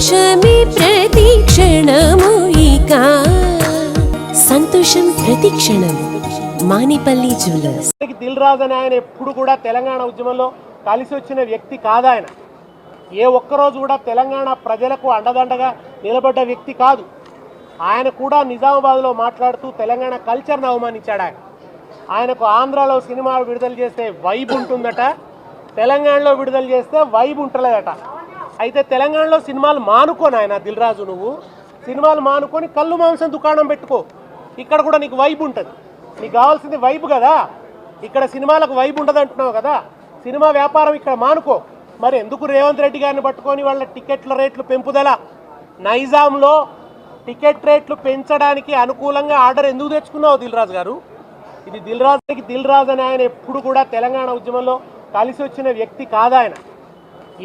సంతోషమే ప్రతిక్షణము ఇక సంతోషం ప్రతిక్షణం మానిపల్లి జ్యువెలర్స్. దిల్ రాజు అని ఆయన ఎప్పుడు కూడా తెలంగాణ ఉద్యమంలో కలిసి వచ్చిన వ్యక్తి కాదు. ఆయన ఏ ఒక్కరోజు కూడా తెలంగాణ ప్రజలకు అండదండగా నిలబడ్డ వ్యక్తి కాదు. ఆయన కూడా నిజామాబాద్లో మాట్లాడుతూ తెలంగాణ కల్చర్ను అవమానించాడు. ఆయనకు ఆంధ్రాలో సినిమా విడుదల చేస్తే వైబ్ ఉంటుందట, తెలంగాణలో విడుదల చేస్తే వైబ్ ఉంటలేదట. అయితే తెలంగాణలో సినిమాలు మానుకోని ఆయన దిల్ రాజు, నువ్వు సినిమాలు మానుకొని కళ్ళు మాంసం దుకాణం పెట్టుకో, ఇక్కడ కూడా నీకు వైబ్ ఉంటుంది. నీకు కావాల్సింది వైబ్ కదా, ఇక్కడ సినిమాలకు వైబ్ ఉంటుంది అంటున్నావు కదా, సినిమా వ్యాపారం ఇక్కడ మానుకో. మరి ఎందుకు రేవంత్ రెడ్డి గారిని పట్టుకొని వాళ్ళ టికెట్ల రేట్లు పెంపుదల, నైజాంలో టికెట్ రేట్లు పెంచడానికి అనుకూలంగా ఆర్డర్ ఎందుకు తెచ్చుకున్నావు దిల్ రాజు గారు? ఇది దిల్ రాజు అని ఆయన ఎప్పుడు కూడా తెలంగాణ ఉద్యమంలో కలిసి వచ్చిన వ్యక్తి కాదు. ఆయన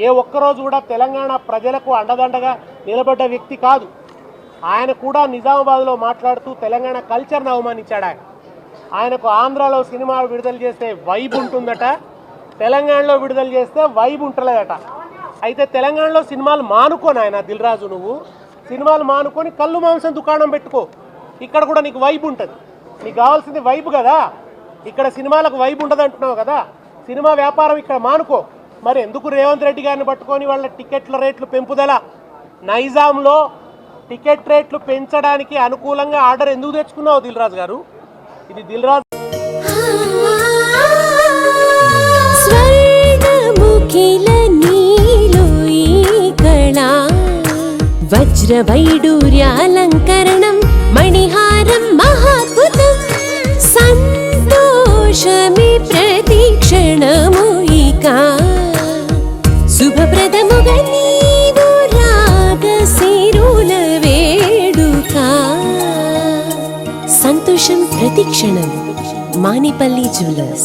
ఏ ఒక్కరోజు కూడా తెలంగాణ ప్రజలకు అండదండగా నిలబడ్డ వ్యక్తి కాదు. ఆయన కూడా నిజామాబాద్లో మాట్లాడుతూ తెలంగాణ కల్చర్ను అవమానించాడు. ఆయనకు ఆంధ్రాలో సినిమా విడుదల చేస్తే వైబ్ ఉంటుందట, తెలంగాణలో విడుదల చేస్తే వైబ్ ఉంటలేదట. అయితే తెలంగాణలో సినిమాలు మానుకోని ఆయన దిల్ రాజు, నువ్వు సినిమాలు మానుకొని కళ్ళు మాంసం దుకాణం పెట్టుకో, ఇక్కడ కూడా నీకు వైబ్ ఉంటుంది. నీకు కావాల్సింది వైబ్ కదా, ఇక్కడ సినిమాలకు వైబ్ ఉంటుంది అంటున్నావు కదా, సినిమా వ్యాపారం ఇక్కడ మానుకో. మరి ఎందుకు రేవంత్ రెడ్డి గారిని పట్టుకొని వాళ్ళ టికెట్ల రేట్లు పెంపుదల, నైజాంలో టికెట్ రేట్లు పెంచడానికి అనుకూలంగా ఆర్డర్ ఎందుకు తెచ్చుకున్నావు దిల్ రాజు గారు? ఇది దిల్ రాజు వజ్రవైడూర్యాలంకరణం మణిహారం మహాద్భుతం సంతోషమే ప్రతిక్షణము ఇక శుభప్రదముగా నీవు రాగశిరుల వేడుక సంతోషం ప్రతిక్షణం మానిపల్లి జ్యువెలర్స్.